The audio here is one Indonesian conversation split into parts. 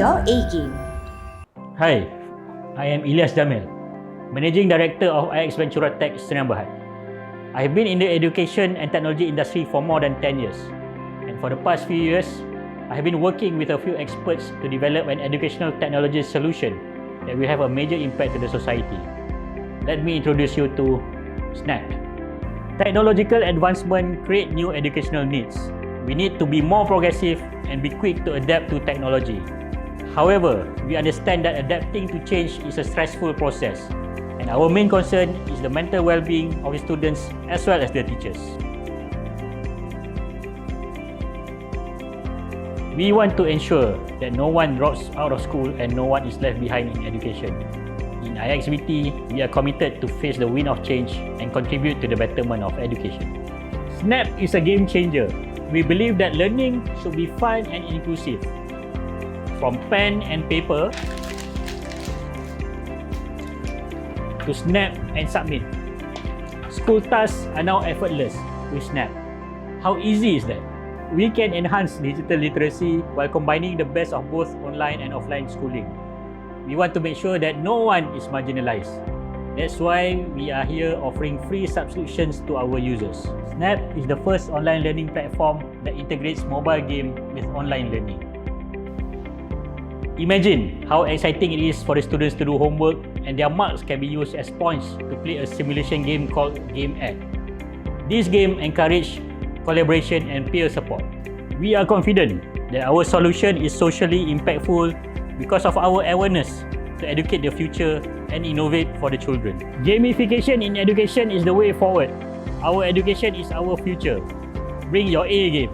your A game. Hi, I am Ilyas Jamil, Managing Director of IX Ventura Tech Sdn Bhd. I have been in the education and technology industry for more than 10 years. And for the past few years, I have been working with a few experts to develop an educational technology solution that will have a major impact to the society. Let me introduce you to Snap. Technological advancement create new educational needs. We need to be more progressive and be quick to adapt to technology. However, we understand that adapting to change is a stressful process, and our main concern is the mental well-being of the students as well as the teachers. We want to ensure that no one drops out of school and no one is left behind in education. In IXVT, we are committed to face the wind of change and contribute to the betterment of education. Snap is a game changer. We believe that learning should be fun and inclusive. From pen and paper to snap and submit. School tasks are now effortless with Snap. How easy is that? We can enhance digital literacy while combining the best of both online and offline schooling. We want to make sure that no one is marginalized. That's why we are here offering free subscriptions to our users. Snap is the first online learning platform that integrates mobile game with online learning. Imagine how exciting it is for the students to do homework and their marks can be used as points to play a simulation game called Game Act. This game encourages collaboration and peer support. We are confident that our solution is socially impactful because of our awareness to educate the future and innovate for the children. Gamification in education is the way forward. Our education is our future. Bring your A game.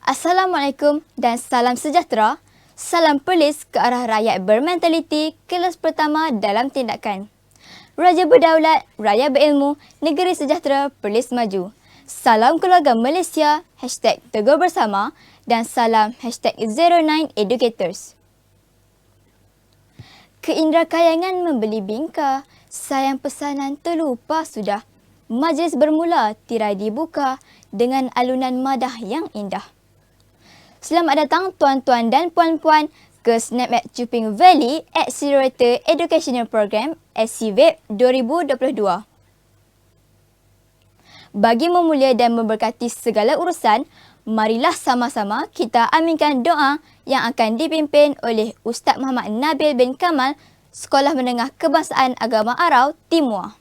Assalamualaikum dan salam sejahtera. Salam Perlis ke arah rakyat bermentaliti kelas pertama dalam tindakan. Raja berdaulat, raja berilmu, negeri sejahtera, Perlis maju. Salam keluarga Malaysia, #Tegur Bersama dan salam #09Educators. Keindrakayangan membeli bingka, sayang pesanan terlupa sudah. Majlis bermula, tirai dibuka dengan alunan madah yang indah. Selamat datang tuan-tuan dan puan-puan ke Snap at Chuping Valley Accelerator Educational Program SCVEP 2022. Bagi memulia dan memberkati segala urusan, marilah sama-sama kita aminkan doa yang akan dipimpin oleh Ustaz Muhammad Nabil bin Kamal, Sekolah Menengah Kebangsaan Agama Arau, Timur.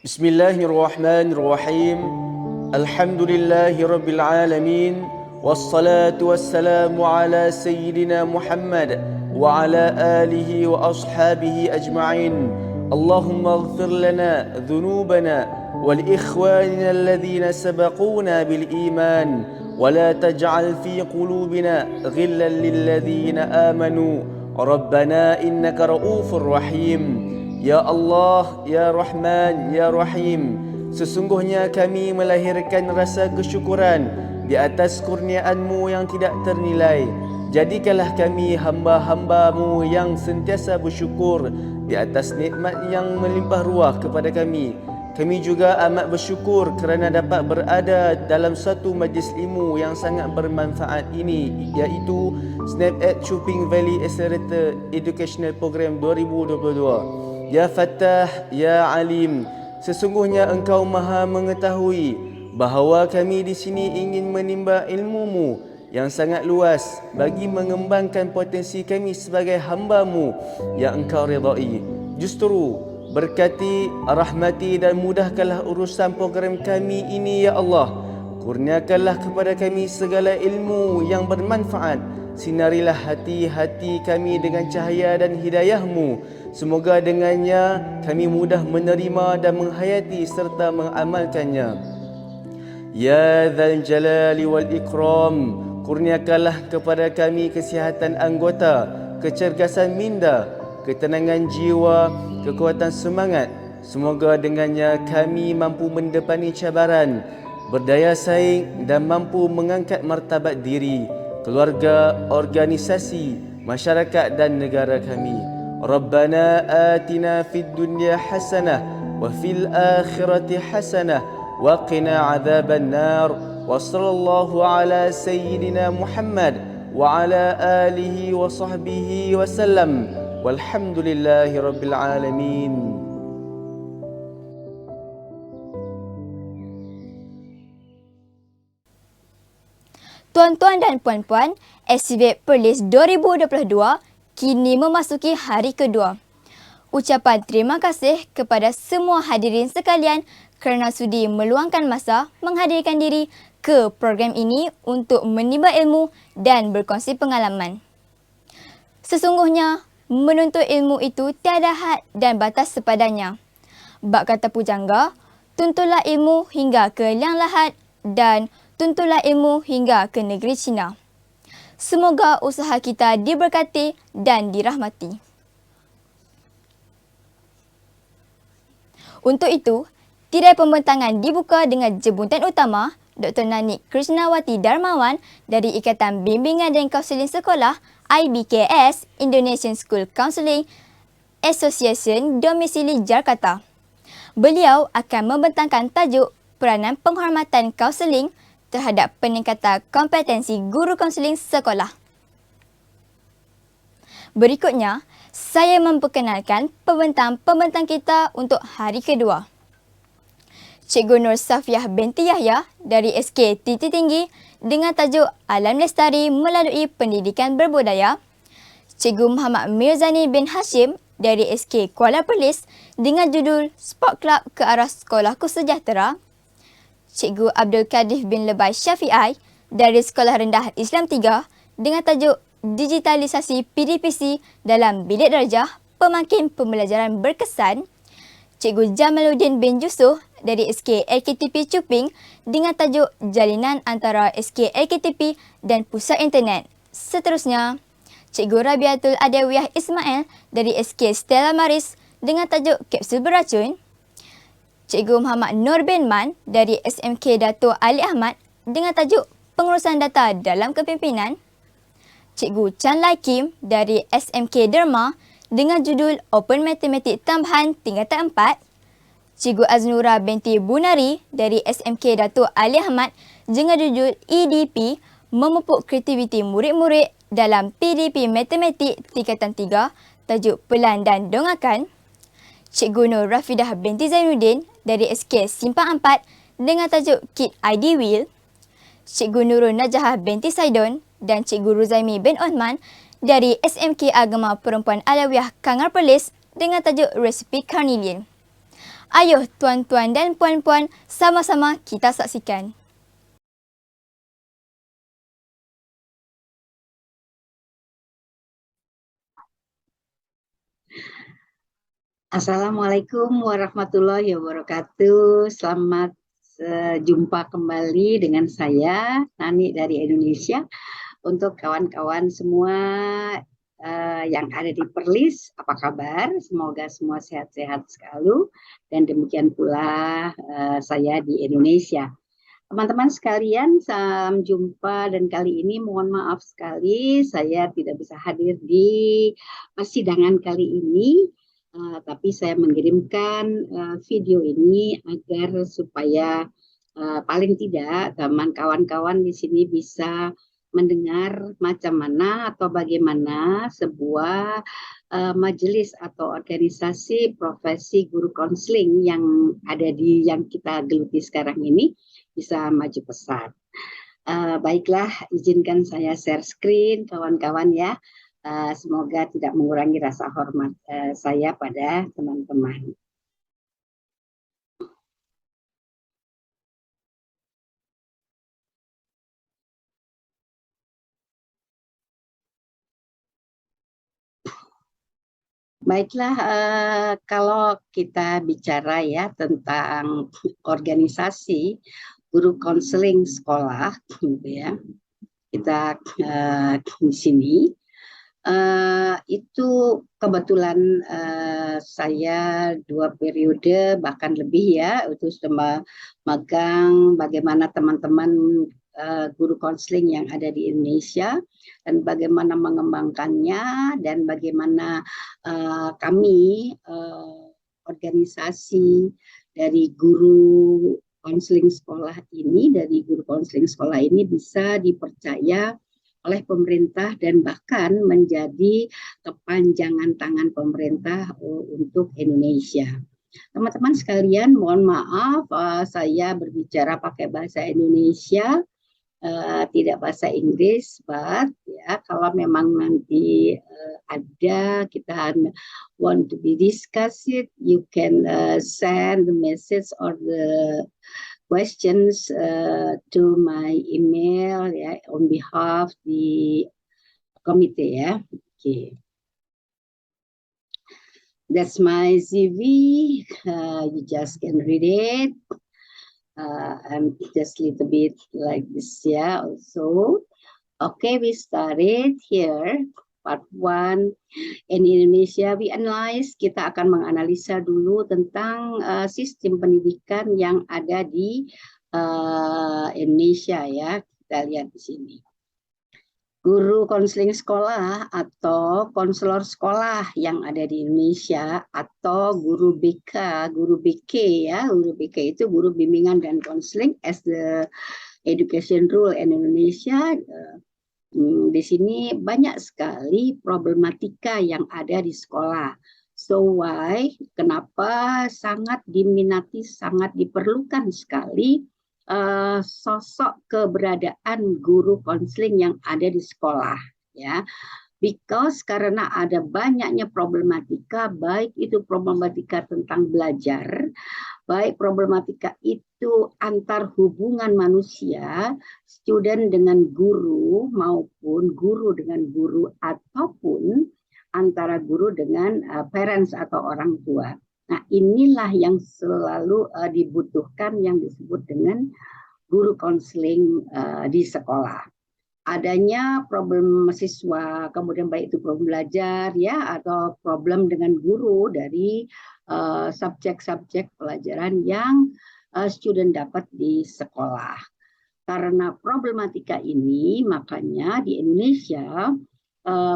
Bismillahirrahmanirrahim. Alhamdulillahi Rabbil Alamin. Wassalatu wassalamu ala Sayyidina Muhammad wa ala alihi wa ashabihi ajma'in. Allahumma ighfir lana dhunubana wal ikhwanina alladhina sabaquna bil iman wa la taj'al fi qulubina ghillan lil ladhina amanu. Rabbana innaka ra'ufur rahim. Ya Allah, Ya Rahman, Ya Rahim. Sesungguhnya kami melahirkan rasa kesyukuran di atas kurniaan-Mu yang tidak ternilai. Jadikanlah kami hamba-hamba-Mu yang sentiasa bersyukur di atas nikmat yang melimpah ruah kepada kami. Kami juga amat bersyukur kerana dapat berada dalam satu majlis ilmu yang sangat bermanfaat ini, iaitu Snap at Chuping Valley Accelerator Educational Program 2022. Ya Fattah, Ya Alim, sesungguhnya Engkau Maha mengetahui bahawa kami di sini ingin menimba ilmu-Mu yang sangat luas bagi mengembangkan potensi kami sebagai hamba-Mu yang Engkau redai. Justru berkati, rahmati dan mudahkanlah urusan program kami ini, Ya Allah. Kurniakanlah kepada kami segala ilmu yang bermanfaat. Sinarilah hati-hati kami dengan cahaya dan hidayah-Mu. Semoga dengannya kami mudah menerima dan menghayati serta mengamalkannya. Ya Dzal Jalali wal Ikram, kurniakanlah kepada kami kesihatan anggota, kecergasan minda, ketenangan jiwa, kekuatan semangat. Semoga dengannya kami mampu mendepani cabaran, berdaya saing dan mampu mengangkat martabat diri, keluarga, organisasi, masyarakat dan negara kami. Rabbana atina fid dunya hasanah wa fil akhirati hasanah wa qina adzaban nar. وصلى الله على سيدنا محمد وعلى آله وصحبه وسلم والحمد لله رب العالمين. Tuan-tuan dan puan-puan, SVET Perlis 2022 kini memasuki hari kedua. Ucapan terima kasih kepada semua hadirin sekalian kerana sudi meluangkan masa menghadirkan diri ke program ini untuk menimba ilmu dan berkongsi pengalaman. Sesungguhnya, menuntut ilmu itu tiada had dan batas sepadanya. Bak kata pujangga, tuntutlah ilmu hingga ke liang lahat dan tuntutlah ilmu hingga ke negeri China. Semoga usaha kita diberkati dan dirahmati. Untuk itu, tirai pembentangan dibuka dengan jemputan utama Dr. Nanik Krishnawati Darmawan dari Ikatan Bimbingan dan Kaunseling Sekolah IBKS Indonesian School Counselling Association Domisili Jakarta. Beliau akan membentangkan tajuk peranan penghormatan kaunseling terhadap peningkatan kompetensi guru kaunseling sekolah. Berikutnya, saya memperkenalkan pembentang-pembentang kita untuk hari kedua. Cikgu Nur Safiah binti Yahya dari SK Titi Tinggi dengan tajuk Alam Lestari Melalui Pendidikan Berbudaya. Cikgu Muhammad Mirzani bin Hashim dari SK Kuala Perlis dengan judul Sport Club ke arah Sekolahku Sejahtera. Cikgu Abdul Kadif bin Lebai Syafi'i dari Sekolah Rendah Islam 3 dengan tajuk Digitalisasi PDPC dalam Bilik Darjah Pemakin Pembelajaran Berkesan. Cikgu Jamaluddin bin Yusof dari SK LKTP Cuping dengan tajuk Jalinan Antara SK LKTP dan Pusat Internet. Seterusnya, Cikgu Rabiatul Adawiyah Ismail dari SK Stella Maris dengan tajuk Kapsul Beracun. Cikgu Muhammad Nur bin Man dari SMK Dato' Ali Ahmad dengan tajuk Pengurusan Data dalam Kepimpinan. Cikgu Chan Lai Kim dari SMK Derma dengan judul Open Matematik Tambahan Tingkatan 4. Cikgu Aznura binti Bunari dari SMK Dato' Ali Ahmad dengan judul EDP Memupuk Kreativiti Murid-Murid dalam PDP Matematik Tingkatan 3, tajuk Pelan dan Dongakan. Cikgu Nur Rafidah binti Zainuddin dari SK Simpang 4 dengan tajuk Kit ID Wheel. Cikgu Nurul Najah binti Saidon dan Cikgu Ruzaimi bin Osman dari SMK Agama Perempuan Alawiyah Kangar Perlis dengan tajuk Resipi Carnelian. Ayuh tuan-tuan dan puan-puan, sama-sama kita saksikan. Assalamualaikum warahmatullahi wabarakatuh. Selamat jumpa kembali dengan saya, Nani dari Indonesia. Untuk kawan-kawan semua yang ada di Perlis, apa kabar? Semoga semua sehat-sehat selalu. Dan demikian pula saya di Indonesia. Teman-teman sekalian, salam jumpa dan kali ini mohon maaf sekali saya tidak bisa hadir di persidangan kali ini. Tapi saya mengirimkan video ini agar supaya paling tidak teman kawan-kawan di sini bisa mendengar macam mana atau bagaimana sebuah majelis atau organisasi profesi guru konseling yang ada di yang kita geluti sekarang ini bisa maju pesat. Baiklah, izinkan saya share screen kawan-kawan ya. Semoga tidak mengurangi rasa hormat saya pada teman-teman. Baiklah, kalau kita bicara ya tentang organisasi guru konseling sekolah, gitu ya, kita di sini. Itu kebetulan saya 2 periode bahkan lebih ya itu sudah magang bagaimana teman-teman guru konseling yang ada di Indonesia dan bagaimana mengembangkannya dan bagaimana kami organisasi dari guru konseling sekolah ini, dari guru konseling sekolah ini bisa dipercaya oleh pemerintah dan bahkan menjadi kepanjangan tangan pemerintah untuk Indonesia. Teman-teman sekalian, mohon maaf saya berbicara pakai bahasa Indonesia, tidak bahasa Inggris, but ya kalau memang nanti ada kita want to be discuss it, you can send the message or the questions to my email ya, on behalf the committee ya. Okay. That's my CV. You just can read it. I'm just a little bit like this ya also. Okay, we started here. Part 1, in Indonesia we analyze, kita akan menganalisa dulu tentang sistem pendidikan yang ada di Indonesia ya. Kita lihat di sini. Guru konseling sekolah atau konselor sekolah yang ada di Indonesia atau guru BK, guru BK ya, guru BK itu guru bimbingan dan konseling as the education rule in Indonesia. Di sini banyak sekali problematika yang ada di sekolah. So why? Kenapa sangat diminati, sangat diperlukan sekali sosok keberadaan guru konseling yang ada di sekolah, ya. Because karena ada banyaknya problematika, baik itu problematika tentang belajar, baik problematika itu antar hubungan manusia, student dengan guru maupun guru dengan guru ataupun antara guru dengan parents atau orang tua. Nah, inilah yang selalu dibutuhkan yang disebut dengan guru konseling di sekolah. Adanya problem siswa, kemudian baik itu problem belajar ya atau problem dengan guru dari subjek-subjek pelajaran yang student dapat di sekolah. Karena problematika ini, makanya di Indonesia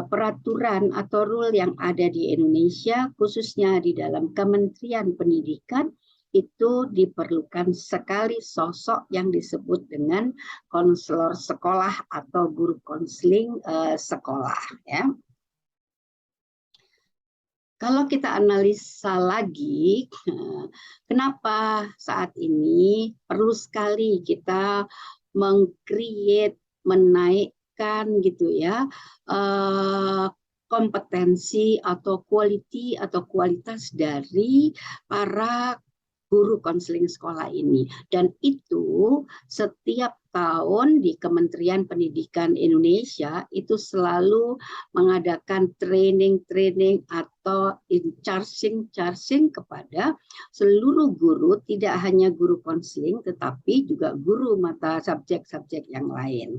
peraturan atau rule yang ada di Indonesia, khususnya di dalam Kementerian Pendidikan, itu diperlukan sekali sosok yang disebut dengan konselor sekolah atau guru konseling sekolah. Ya. Kalau kita analisa lagi, kenapa saat ini perlu sekali kita meng-create, menaikkan gitu ya kompetensi atau quality atau kualitas dari para guru konseling sekolah ini. Dan itu setiap tahun di Kementerian Pendidikan Indonesia itu selalu mengadakan training atau charging kepada seluruh guru, tidak hanya guru konseling tetapi juga guru mata subjek-subjek yang lain.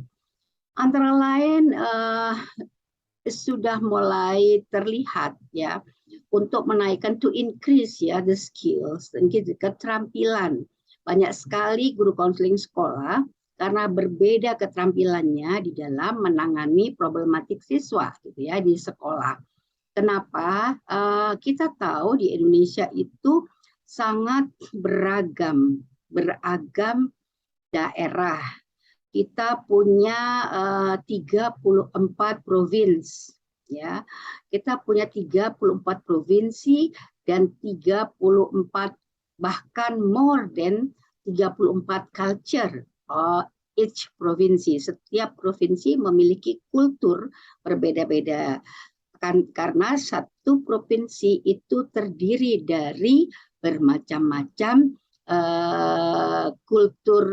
Antara lain sudah mulai terlihat ya untuk menaikkan, to increase ya the skills, keterampilan. Banyak sekali guru konseling sekolah karena berbeda keterampilannya di dalam menangani problematik siswa gitu ya di sekolah. Kenapa? Kita tahu di Indonesia itu sangat beragam daerah. Kita punya 34 provinsi. Ya, kita punya 34 provinsi dan 34 bahkan more than 34 culture each provinsi. Setiap provinsi memiliki kultur berbeda-beda. Karena satu provinsi itu terdiri dari bermacam-macam kultur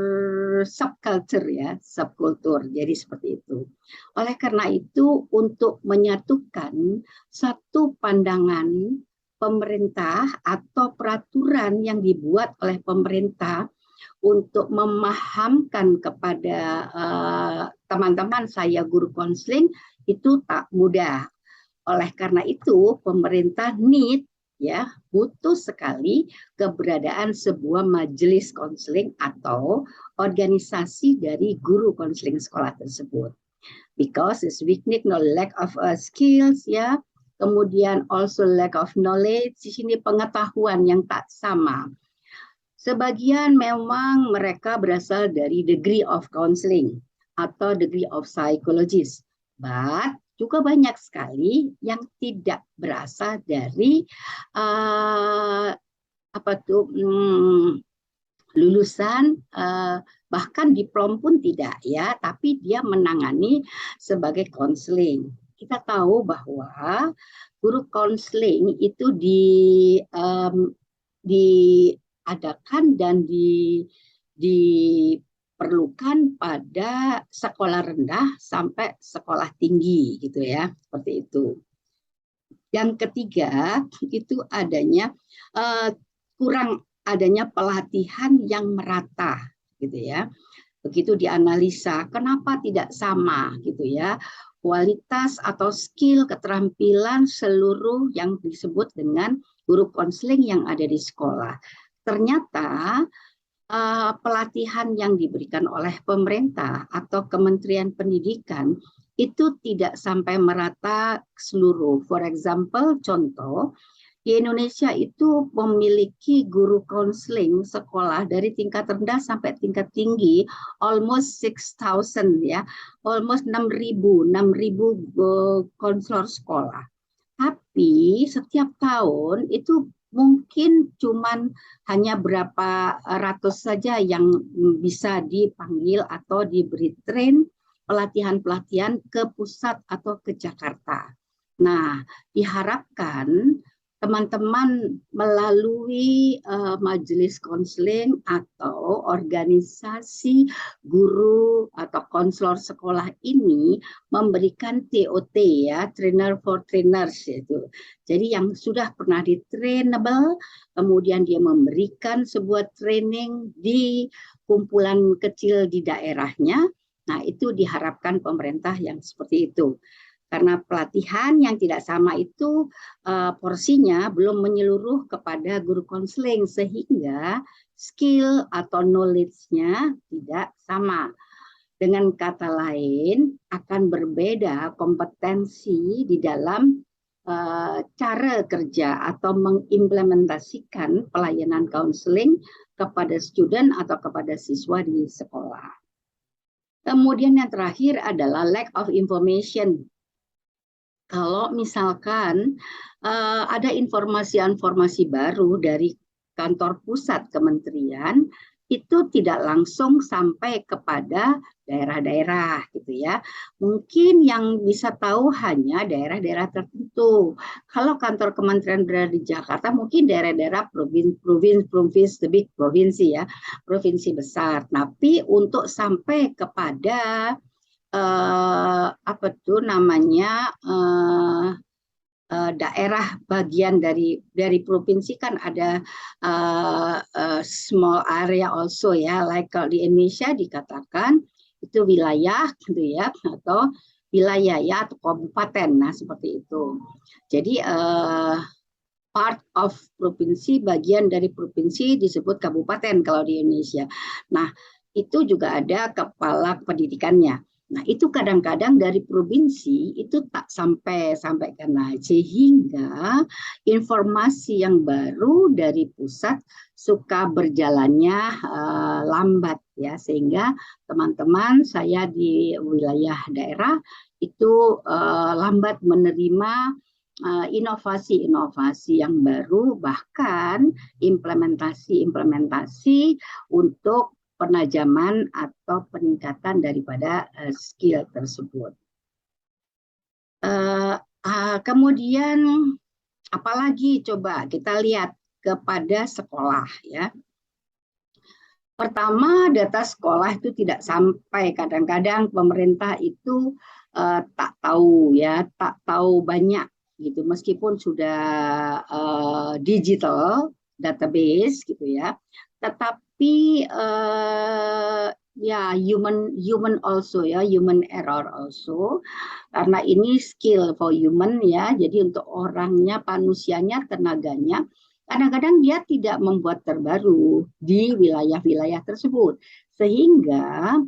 subculture ya, subkultur. Jadi seperti itu. Oleh karena itu untuk menyatukan satu pandangan pemerintah atau peraturan yang dibuat oleh pemerintah untuk memahamkan kepada teman-teman saya guru konseling itu tak mudah. Oleh karena itu pemerintah butuh sekali keberadaan sebuah majelis konseling atau organisasi dari guru konseling sekolah tersebut. Because it's weakness, no lack of skills ya, kemudian also lack of knowledge, di sini pengetahuan yang tak sama. Sebagian memang mereka berasal dari degree of counseling atau degree of psychologist, but juga banyak sekali yang tidak berasal dari lulusan bahkan diplom pun tidak ya, tapi dia menangani sebagai konseling. Kita tahu bahwa guru konseling itu diadakan dan diperlukan pada sekolah rendah sampai sekolah tinggi gitu ya, seperti itu. Yang ketiga itu adanya kurang adanya pelatihan yang merata gitu ya. Begitu dianalisa kenapa tidak sama gitu ya, kualitas atau skill keterampilan seluruh yang disebut dengan guru konseling yang ada di sekolah. Ternyata pelatihan yang diberikan oleh pemerintah atau Kementerian Pendidikan itu tidak sampai merata seluruh. For example, contoh, di Indonesia itu memiliki guru konseling sekolah dari tingkat rendah sampai tingkat tinggi almost 6,000 ya, almost 6.000 konselor sekolah. Tapi setiap tahun itu mungkin cuman hanya berapa ratus saja yang bisa dipanggil atau diberi train pelatihan-pelatihan ke pusat atau ke Jakarta. Nah, diharapkan teman-teman melalui majelis konseling atau organisasi guru atau konselor sekolah ini memberikan TOT ya, trainer for trainers itu. Jadi yang sudah pernah di-trainable, kemudian dia memberikan sebuah training di kumpulan kecil di daerahnya. Nah, itu diharapkan pemerintah yang seperti itu. Karena pelatihan yang tidak sama itu porsinya belum menyeluruh kepada guru konseling sehingga skill atau knowledge-nya tidak sama. Dengan kata lain akan berbeda kompetensi di dalam cara kerja atau mengimplementasikan pelayanan konseling kepada student atau kepada siswa di sekolah. Kemudian yang terakhir adalah lack of information. Kalau misalkan ada informasi-informasi baru dari kantor pusat kementerian, itu tidak langsung sampai kepada daerah-daerah gitu ya. Mungkin yang bisa tahu hanya daerah-daerah tertentu. Kalau kantor kementerian berada di Jakarta, mungkin daerah-daerah provinsi, lebih provinsi ya, provinsi besar. Tapi untuk sampai kepada apa tuh namanya daerah bagian dari provinsi kan ada small area also ya, like kalau di Indonesia dikatakan itu wilayah gitu ya, atau wilayah ya atau kabupaten, nah seperti itu. Jadi part of provinsi, bagian dari provinsi disebut kabupaten kalau di Indonesia. Nah itu juga ada kepala pendidikannya. Nah, itu kadang-kadang dari provinsi itu tak sampai karena sehingga informasi yang baru dari pusat suka berjalannya lambat ya, sehingga teman-teman saya di wilayah daerah itu lambat menerima inovasi-inovasi yang baru, bahkan implementasi untuk penajaman atau peningkatan daripada skill tersebut. Kemudian apalagi coba kita lihat kepada sekolah ya. Pertama, data sekolah itu tidak sampai, kadang-kadang pemerintah itu tak tahu ya, tak tahu banyak gitu, meskipun sudah digital database gitu ya, tetapi ya human also ya, human error also, karena ini skill for human ya, jadi untuk orangnya, manusianya, tenaganya, kadang-kadang dia tidak membuat terbaru di wilayah-wilayah tersebut, sehingga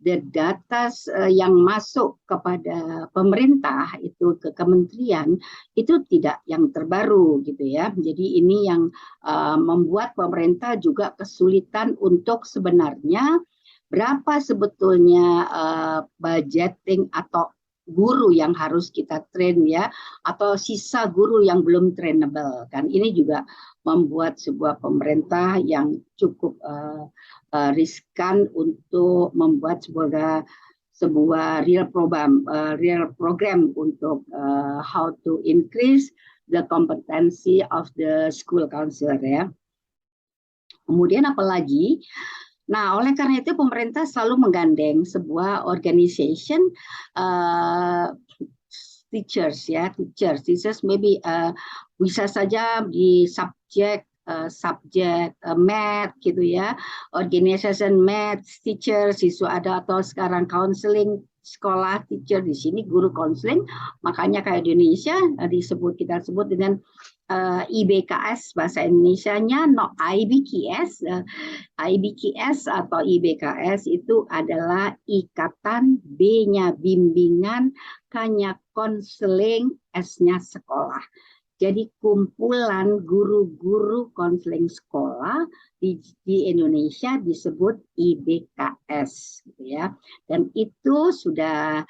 the data yang masuk kepada pemerintah itu ke kementerian itu tidak yang terbaru gitu ya. Jadi ini yang membuat pemerintah juga kesulitan untuk sebenarnya berapa sebetulnya budgeting atau guru yang harus kita train ya, atau sisa guru yang belum trainable kan. Ini juga membuat sebuah pemerintah yang cukup riskan untuk membuat sebuah real program untuk how to increase the competency of the school counselor ya. Kemudian apalagi, nah, oleh karena itu pemerintah selalu menggandeng sebuah organization teachers ya, teachers maybe bisa saja di subjek math gitu ya, organization math teacher siswa ada, atau sekarang counseling sekolah teacher, di sini guru counseling, makanya kayak di Indonesia kita sebut dengan IBKS bahasa Indonesianya, no IBKS. IBKS atau IBKS itu adalah ikatan, B-nya bimbingan, K-nya konseling, S-nya sekolah. Jadi kumpulan guru-guru konseling sekolah di Indonesia disebut IBKS, gitu ya. Dan itu sudah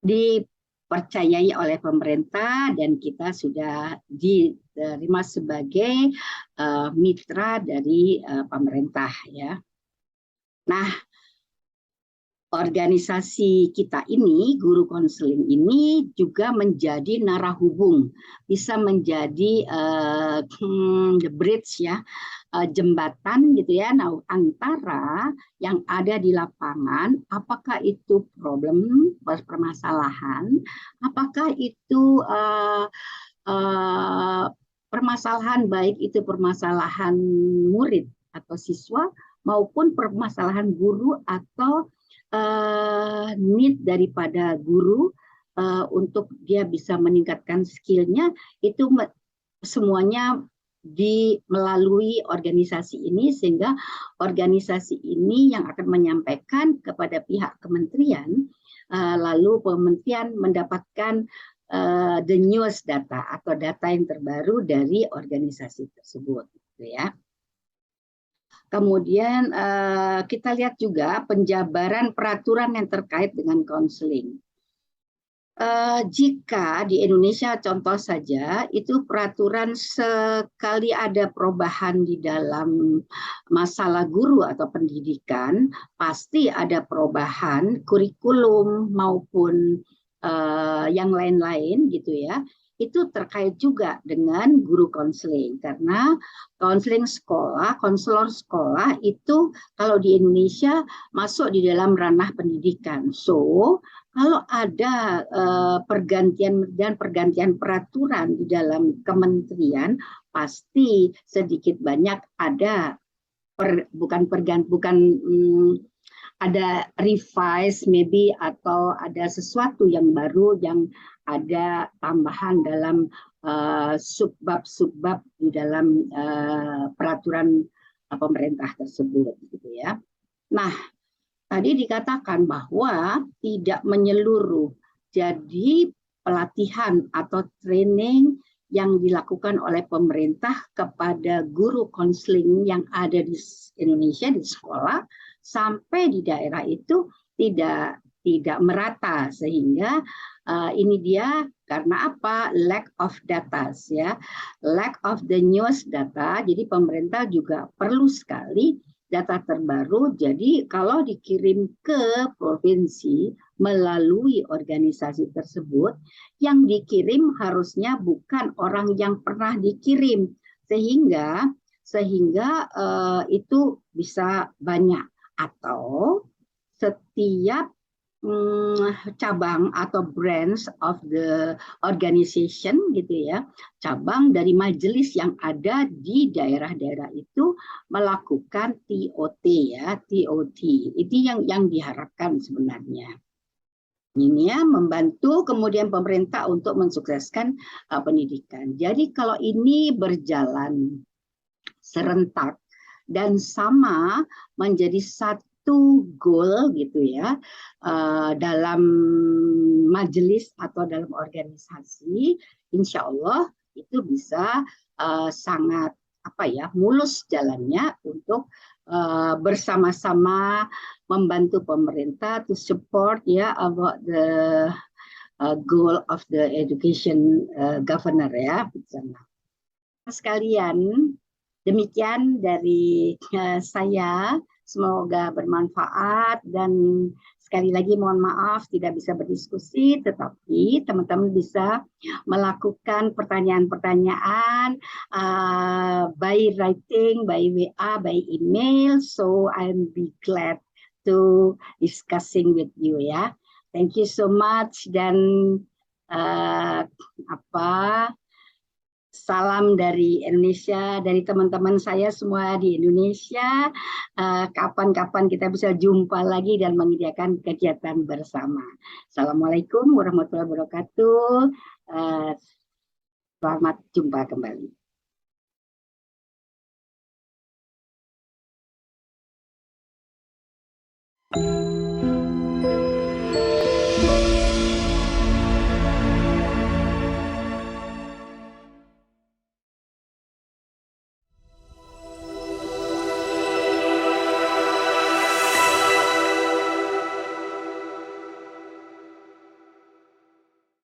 dipercayai oleh pemerintah dan kita sudah diterima sebagai mitra dari pemerintah ya. Nah, organisasi kita ini, guru konseling ini juga menjadi narahubung, bisa menjadi the bridge ya, jembatan gitu ya, nah, antara yang ada di lapangan, apakah itu problem, permasalahan, apakah itu permasalahan, baik itu permasalahan murid atau siswa maupun permasalahan guru atau need daripada guru untuk dia bisa meningkatkan skillnya, itu semuanya melalui organisasi ini, sehingga organisasi ini yang akan menyampaikan kepada pihak kementerian, lalu kementerian mendapatkan the newest data atau data yang terbaru dari organisasi tersebut, gitu ya. Kemudian kita lihat juga penjabaran peraturan yang terkait dengan konseling. Jika di Indonesia contoh saja, itu peraturan sekali ada perubahan di dalam masalah guru atau pendidikan, pasti ada perubahan kurikulum maupun yang lain-lain gitu ya. Itu terkait juga dengan guru konseling, karena konseling sekolah, konselor sekolah itu kalau di Indonesia masuk di dalam ranah pendidikan. So, kalau ada pergantian peraturan di dalam kementerian, pasti sedikit banyak ada ada revise maybe, atau ada sesuatu yang baru yang ada tambahan dalam subbab di dalam peraturan pemerintah tersebut gitu ya. Nah, tadi dikatakan bahwa tidak menyeluruh. Jadi pelatihan atau training yang dilakukan oleh pemerintah kepada guru konseling yang ada di Indonesia di sekolah sampai di daerah itu tidak merata, sehingga ini dia karena apa? Lack of data ya, lack of the newest data. Jadi pemerintah juga perlu sekali data terbaru. Jadi kalau dikirim ke provinsi melalui organisasi tersebut, yang dikirim harusnya bukan orang yang pernah dikirim, sehingga itu bisa banyak, atau setiap cabang atau branch of the organization gitu ya, cabang dari majelis yang ada di daerah-daerah itu melakukan TOT ya, TOT itu yang diharapkan sebenarnya. Ini ya, membantu kemudian pemerintah untuk mensukseskan pendidikan. Jadi kalau ini berjalan serentak dan sama menjadi satu goal gitu ya dalam majelis atau dalam organisasi, insya Allah itu bisa sangat mulus jalannya untuk bersama-sama membantu pemerintah to support ya about the goal of the education governor ya. Sekalian, demikian dari saya. Semoga bermanfaat dan sekali lagi mohon maaf tidak bisa berdiskusi, tetapi teman-teman bisa melakukan pertanyaan-pertanyaan by writing, by WA, by email. So I'll be glad to discussing with you ya. Thank you so much dan salam dari Indonesia, dari teman-teman saya semua di Indonesia. Kapan-kapan kita bisa jumpa lagi dan menyediakan kegiatan bersama. Assalamualaikum warahmatullahi wabarakatuh. Selamat jumpa kembali.